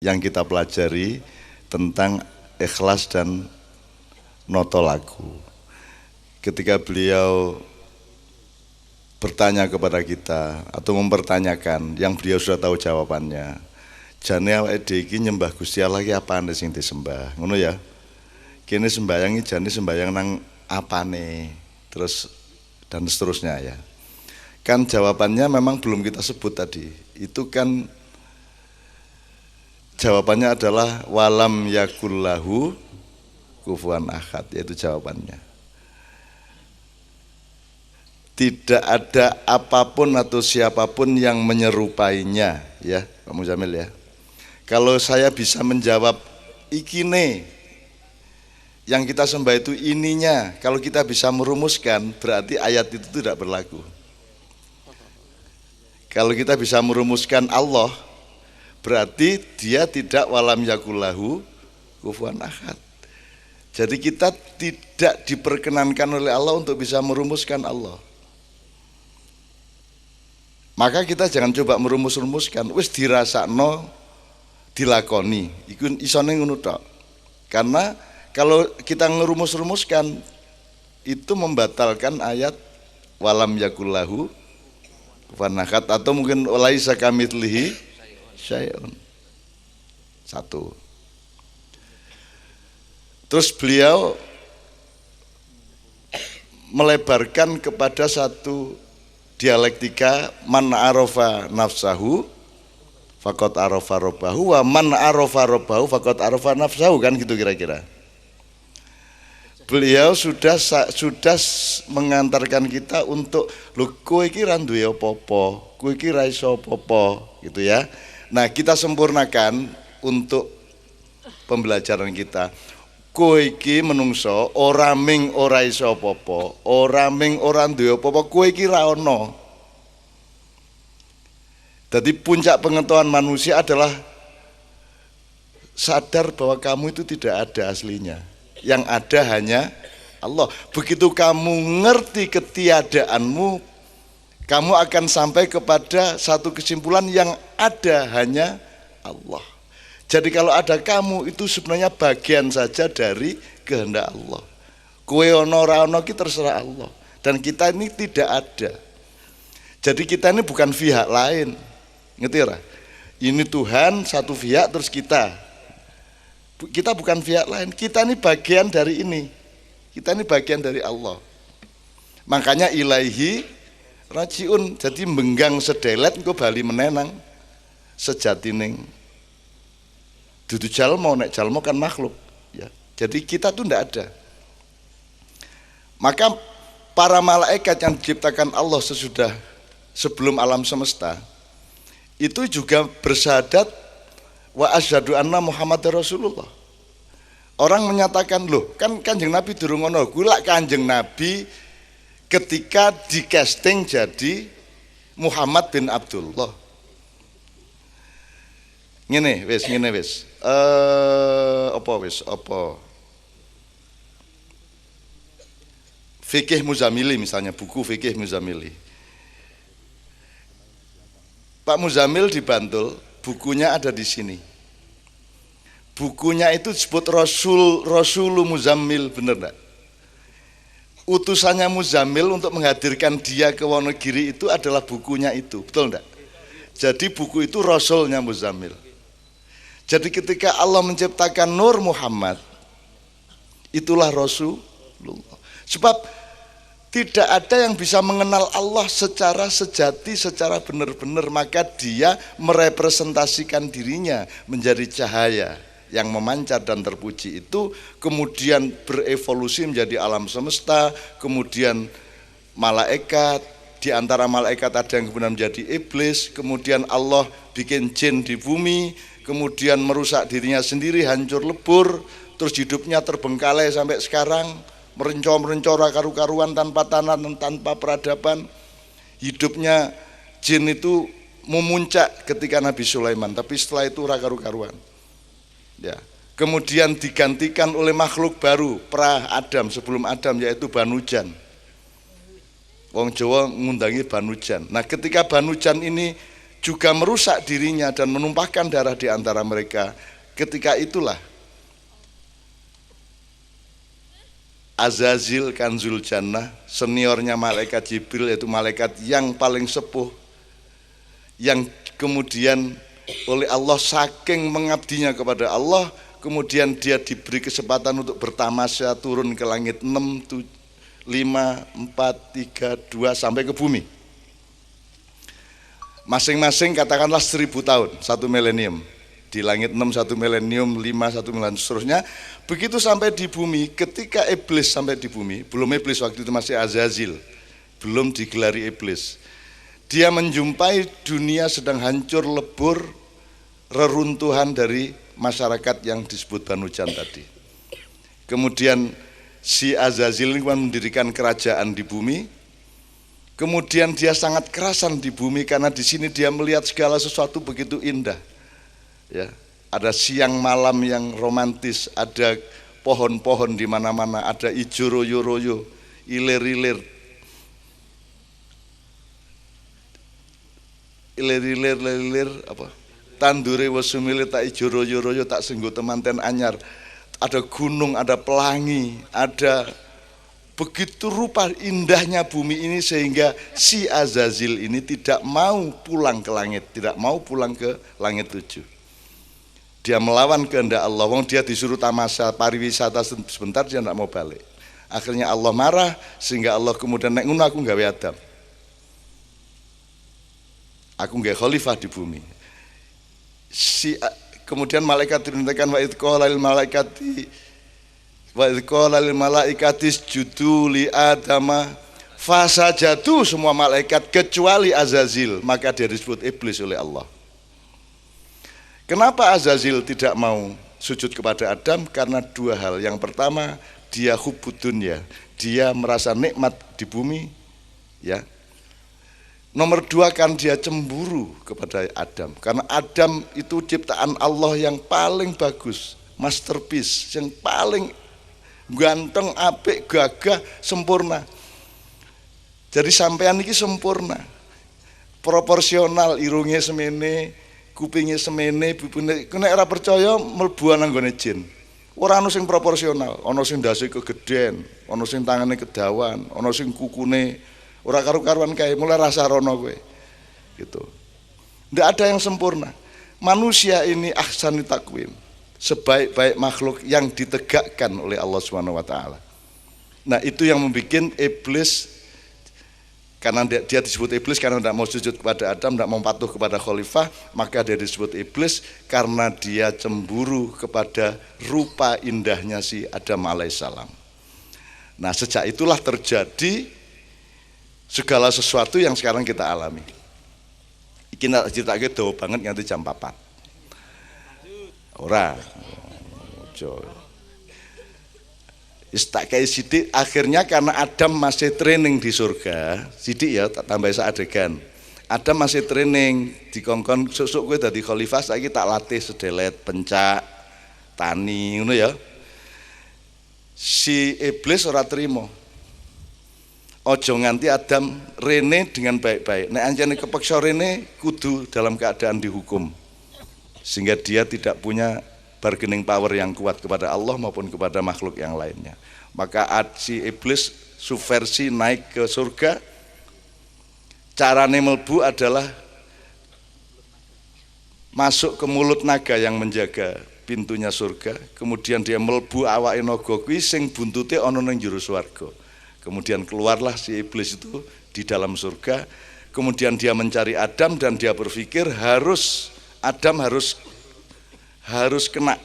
yang kita pelajari tentang ikhlas dan noto lagu. Ketika beliau bertanya kepada kita atau mempertanyakan yang beliau sudah tahu jawabannya, jane awake dhewe iki nyembah Gusti Allah iki apane sing disembah, ngono ya. Kene sembayang iki jane sembayang nang apane, terus dan seterusnya ya. Kan jawabannya memang belum kita sebut tadi. Itu kan jawabannya adalah walam yakullahu kufuwan ahad, yaitu jawabannya. Tidak ada apapun atau siapapun yang menyerupainya, ya Pak Muzamil ya. Kalau saya bisa menjawab ikine, yang kita sembah itu ininya, kalau kita bisa merumuskan berarti ayat itu tidak berlaku. Kalau kita bisa merumuskan Allah, berarti dia tidak walam yakullahu kufuwan ahad. Jadi kita tidak diperkenankan oleh Allah untuk bisa merumuskan Allah. Maka kita jangan coba merumus-rumuskan, wis dirasakno dilakoni, iku isone ngono tok. Karena kalau kita ngerumus-rumuskan itu membatalkan ayat walam yakullahu kufuwan ahad, atau mungkin laisa kamitslihi syai'un. Satu. Terus beliau melebarkan kepada satu dialektika man arafa nafsahu faqad arafa rabbahu wa man arafa rabbahu faqad arafa nafsahu, kan gitu kira-kira. Beliau sudah mengantarkan kita untuk lho kowe iki ra duwe apa-apa, kowe iki ra iso apa-apa gitu ya. Nah, kita sempurnakan untuk pembelajaran kita. Kowe iki menungso ora ming ora iso apa-apa, ora ming ora duwe apa-apa, kowe iki ra ono. Jadi puncak pengetahuan manusia adalah sadar bahwa kamu itu tidak ada aslinya. Yang ada hanya Allah. Begitu kamu ngerti ketiadaanmu, kamu akan sampai kepada satu kesimpulan yang ada hanya Allah. Jadi kalau ada kamu itu sebenarnya bagian saja dari kehendak Allah. Kowe ono ora ono ki terserah Allah. Dan kita ini tidak ada. Jadi kita ini bukan pihak lain. Ngerti ora? Ini Tuhan satu pihak terus kita. Kita bukan pihak lain. Kita ini bagian dari ini. Kita ini bagian dari Allah. Makanya ilaihi rajiun. Jadi menggang sedelet engko bali menenang sejatining. Dudu jalmo, nek jalmo kan makhluk ya. Jadi kita tuh ndak ada. Maka para malaikat yang diciptakan Allah sebelum alam semesta itu juga bersyahadat wa asyhadu anna Muhammadar Rasulullah. Orang menyatakan, loh kan Kanjeng Nabi durung ngono, gula Kanjeng Nabi ketika di casting jadi Muhammad bin Abdullah. Ngene wis. Apa Fikih Muzamili misalnya, buku Fikih Muzamili. Pak Muzamil di Bantul, bukunya ada di sini. Bukunya itu disebut Rasulul Muzammil, bener enggak? Utusannya Muzamil untuk menghadirkan dia ke Wonogiri itu adalah bukunya itu, betul enggak? Jadi buku itu Rasulnya Muzamil. Jadi ketika Allah menciptakan Nur Muhammad, itulah Rasulullah. Sebab tidak ada yang bisa mengenal Allah secara sejati, secara benar-benar, maka dia merepresentasikan dirinya menjadi cahaya yang memancar dan terpuji itu, kemudian berevolusi menjadi alam semesta, kemudian malaikat, di antara malaikat ada yang kemudian menjadi iblis, kemudian Allah bikin jin di bumi, kemudian merusak dirinya sendiri, hancur lebur, terus hidupnya terbengkalai sampai sekarang, merencor karu-karuan tanpa tanah dan tanpa peradaban. Hidupnya jin itu memuncak ketika Nabi Sulaiman, tapi setelah itu karu-karuan. Ya. Kemudian digantikan oleh makhluk baru, pra Adam, sebelum Adam, yaitu Banujan. Wong Jawa ngundangi Banujan. Nah, ketika Banujan ini juga merusak dirinya dan menumpahkan darah di antara mereka. Ketika itulah Azazil Kanzul Jannah, seniornya malaikat Jibril, yaitu malaikat yang paling sepuh, yang kemudian oleh Allah saking mengabdinya kepada Allah, kemudian dia diberi kesempatan untuk bertamasya turun ke langit 6, 5, 4, 3, 2 sampai ke bumi. Masing-masing katakanlah 1000 tahun, 1 milenium. Di langit 6 1 milenium, 5 1 milenium, seterusnya. Begitu sampai di bumi, ketika iblis sampai di bumi, belum iblis waktu itu masih Azazil, belum digelari iblis. Dia menjumpai dunia sedang hancur lebur, reruntuhan dari masyarakat yang disebut Banu Jan tadi. Kemudian si Azazil ini mendirikan kerajaan di bumi. Kemudian dia sangat kerasan di bumi karena di sini dia melihat segala sesuatu begitu indah. Ya, ada siang malam yang romantis, ada pohon-pohon di mana-mana, ada ijo royo-royo, ilir-ilir, apa? Tandure wis sumile tak ijo royo-royo tak senggo temanten anyar. Ada gunung, ada pelangi, ada begitu rupa indahnya bumi ini sehingga si Azazil ini tidak mau pulang ke langit, tidak mau pulang ke langit 7. Dia melawan kehendak Allah. Wong dia disuruh tamasya pariwisata sebentar, dia tidak mau balik. Akhirnya Allah marah sehingga Allah kemudian nek ngono aku nggawe Adam. Aku nggawe khalifah di bumi. Kemudian malaikat diperintahkan wa idh qala lil malaikati isjudu li adama fasajadu, semua malaikat kecuali Azazil, maka dia disebut iblis oleh Allah. Kenapa Azazil tidak mau sujud kepada Adam? Karena dua hal. Yang pertama, dia hubbud dunya, dia merasa nikmat di bumi, ya. Nomor dua, kan dia cemburu kepada Adam, karena Adam itu ciptaan Allah yang paling bagus, masterpiece, yang paling ganteng, apik, gagah, sempurna. Jadi sampean ini sempurna, proporsional, irungnya semene, kupingnya semene, bubune. Nek ora percaya mlebu nang gone jin. Ora ana sing proporsional, ana sing ndase kegeden, ana sing tangane kedawan, ana sing kukune ora karu-karuan kae, mulai rasa rono kowe. Gitu. Ndak ada yang sempurna. Manusia ini ahsani takwim, sebaik-baik makhluk yang ditegakkan oleh Allah Subhanahu wa taala. Nah, itu yang membuat iblis, karena dia disebut iblis karena tidak mau sujud kepada Adam, tidak mau patuh kepada khalifah, maka dia disebut iblis karena dia cemburu kepada rupa indahnya si Adam alaihissalam. Nah, sejak itulah terjadi segala sesuatu yang sekarang kita alami. Iki nak ceritake dawa banget nganti jam 4. Ora. Ojo. Istakai sidik, akhirnya karena Adam masih training di surga, sidik ya tak tambah adegan. Adam masih training dikongkon susuk kowe dadi khalifah, saiki tak latih sedelet, pencak, tani ngono ya. Si iblis ora trimo. Ojo nganti Adam rene dengan baik-baik. Nek anjane kepeksa rene kudu dalam keadaan dihukum. Sehingga dia tidak punya bargaining power yang kuat kepada Allah maupun kepada makhluk yang lainnya. Maka si iblis subversi naik ke surga. Carane melbu adalah masuk ke mulut naga yang menjaga pintunya surga. Kemudian dia melbu awake naga kuwi sing buntute ana ning jero swarga. Kemudian keluarlah si iblis itu di dalam surga. Kemudian dia mencari Adam dan dia berpikir Adam harus kena,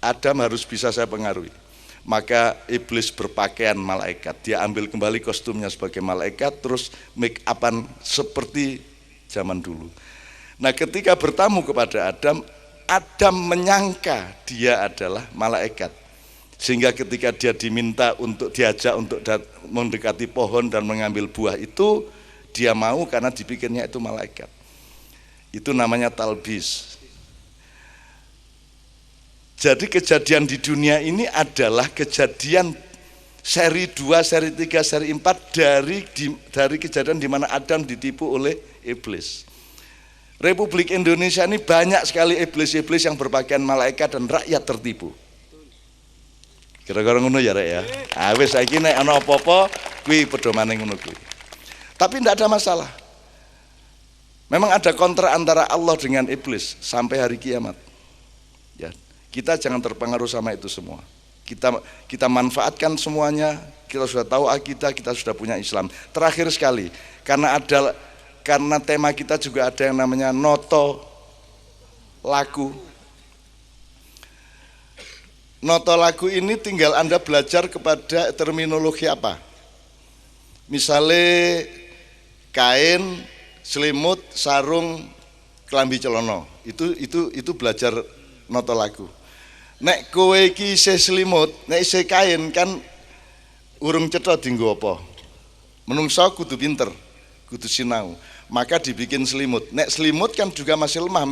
Adam harus bisa saya pengaruhi. Maka iblis berpakaian malaikat, dia ambil kembali kostumnya sebagai malaikat, terus make upan seperti zaman dulu. Nah, ketika bertamu kepada Adam, Adam menyangka dia adalah malaikat, sehingga ketika dia diminta untuk diajak untuk mendekati pohon dan mengambil buah itu, dia mau karena dipikirnya itu malaikat. Itu namanya talbis. Jadi kejadian di dunia ini adalah kejadian seri 2, seri 3, seri 4 dari kejadian di mana Adam ditipu oleh iblis. Republik Indonesia ini banyak sekali iblis-iblis yang berpakaian malaikat dan rakyat tertipu. Kira-kira ngono ya rek ya. Ah wis saiki nek ana apa-apa kuwi pedomane ngono kuwi. Tapi tidak ada masalah. Memang ada kontra antara Allah dengan iblis sampai hari kiamat. Ya, kita jangan terpengaruh sama itu semua. Kita manfaatkan semuanya. Kita sudah tahu akidah, kita sudah punya Islam. Terakhir sekali, karena tema kita juga ada yang namanya noto laku. Noto laku ini tinggal Anda belajar kepada terminologi apa. Misalnya kain, selimut, sarung, kelambi celono. Itu belajar noto laku. Nek kowe iki isih selimut, nek isih kain kan urung cetha dienggo apa. Menungso kudu pinter, kudu sinau. Maka dibikin selimut. Nek selimut kan juga masih lemah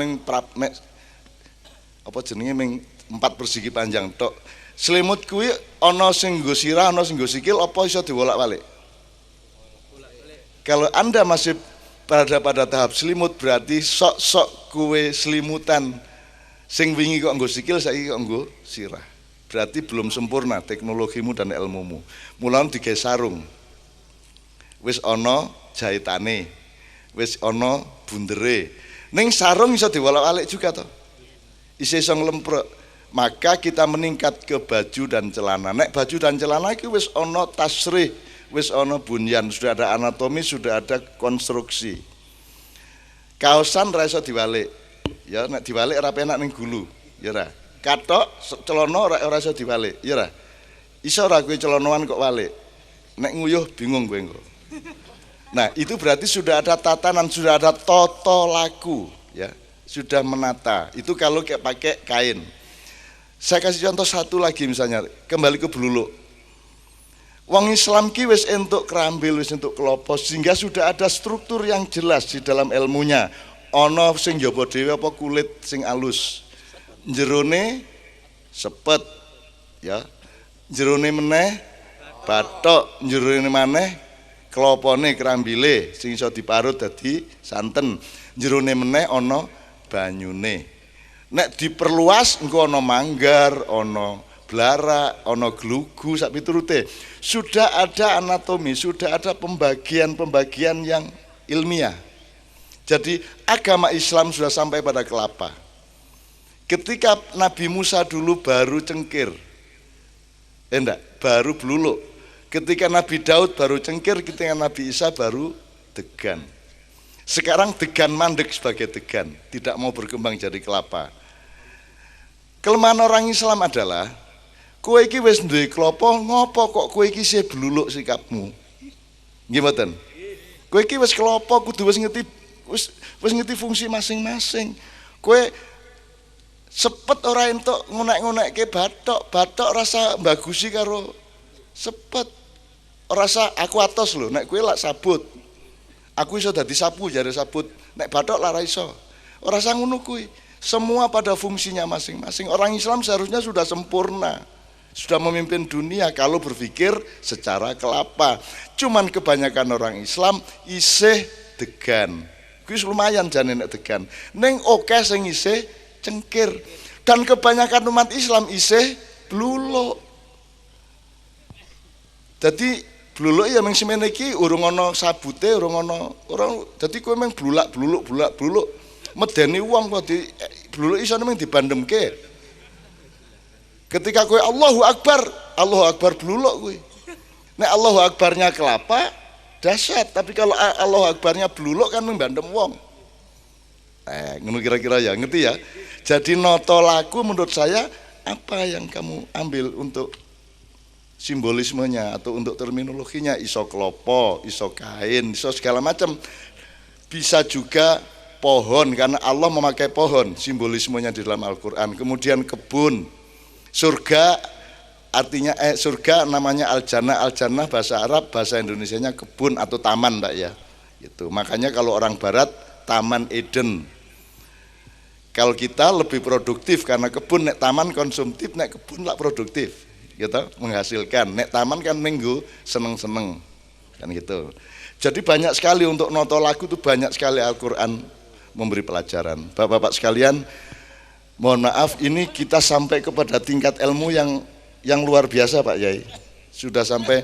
apa jenenge 4 persegi panjang tok. Selimut kuwi ana sing nggo sirah, ana sing nggo sikil, apa iso diwolak-walik? Kalau Anda masih pada tahap selimut berarti sok-sok kue selimutan sing wingi kok nggo sikil saiki kok nggo sirah. Berarti belum sempurna teknologimu dan ilmumu. Mulan digawe sarung. Wis ana jahitane. Wis ana bundere. Ning sarung iso diwolak-walik juga toh. Isih iso nglemprek. Maka kita meningkat ke baju dan celana. Nek baju dan celana iki wis ana tasrih, wis ana bunyan, sudah ada anatomi, sudah ada konstruksi. Kaosan ra iso diwalik. Ya nek diwalik ora penak ning gulu, ya ora. Kathok celana ora iso diwalik, ya ora. Iso ora kowe celanoan kok walik. Nek nguyuh bingung kowe engko. Nah, itu berarti sudah ada tatanan, sudah ada toto laku, ya. Sudah menata. Itu kalau kayak pakai kain. Saya kasih contoh satu lagi misalnya, kembali ke bluluk. Wong Islam ki wis entuk kerambil, wis entuk klopo, sehingga sudah ada struktur yang jelas di dalam ilmunya. Ana sing njaba dhewe apa kulit sing alus. Jerone sepet, ya. Jerone meneh bathok, jerone maneh klopone kerambile sing iso diparut dadi santen. Jerone meneh ana banyune. Nek diperluas engko ana manggar, ana blara, ana glugu sak piturute. Sudah ada anatomi, sudah ada pembagian-pembagian yang ilmiah. Jadi agama Islam sudah sampai pada kelapa. Ketika Nabi Musa dulu baru cengkir. Baru bluluk. Ketika Nabi Daud baru cengkir, ketika Nabi Isa baru degan. Sekarang degan mandek sebagai degan, tidak mau berkembang jadi kelapa. Kelemahan orang Islam adalah kowe iki wis duwe klopo, ngopo kok kowe iki isih bluluk sikapmu? Nggih mboten? Kowe iki wis klopo kudu wis ngerti fungsi masing-masing. Kowe sepet ora entuk ngonek-ngonekke bathok rasa bagusi karo sepet. Ora rasa aku atos lho, nek kowe lak sabut. Aku iso dadi sapu jare sabut, nek bathok lara iso. Ora usah ngono kuwi. Semua pada fungsinya masing-masing. Orang Islam seharusnya sudah sempurna, sudah memimpin dunia kalau berpikir secara kelapa. Cuman kebanyakan orang Islam isih degan. Kuwi lumayan jane nek degan. Ning akeh sing isih cengkir. Dan kebanyakan umat Islam isih bluluk. Jadi bluluk ya mung semene iki urung ana sabute, urung ana dadi kowe mung bluluk. Medeni wong kok di bluluk iso mung dibandemke. Ketika kowe Allahu Akbar bluluk kowe. Nek Allahu Akbarnya kelapa dahsyat, tapi kalau Allahu Akbarnya bluluk kan membandem wong. Ngono kira-kira ya, ngerti ya? Jadi noto laku menurut saya apa yang kamu ambil untuk simbolismenya atau untuk terminologinya, iso klopo, iso kain, iso segala macam. Bisa juga pohon karena Allah memakai pohon simbolismenya di dalam Al-Qur'an. Kemudian kebun. Surga artinya surga namanya al-jannah bahasa Arab, bahasa Indonesianya kebun atau taman Mbak ya. Gitu. Makanya kalau orang barat Taman Eden. Kalau kita lebih produktif karena kebun, nek taman konsumtif, nek kebun lah produktif. Gitu, menghasilkan. Nek taman kan minggu seneng-seneng. Kan gitu. Jadi banyak sekali untuk noto lagu itu banyak sekali Al-Qur'an memberi pelajaran. Bapak-bapak sekalian, mohon maaf, ini kita sampai kepada tingkat ilmu yang luar biasa Pak Yai. Sudah sampai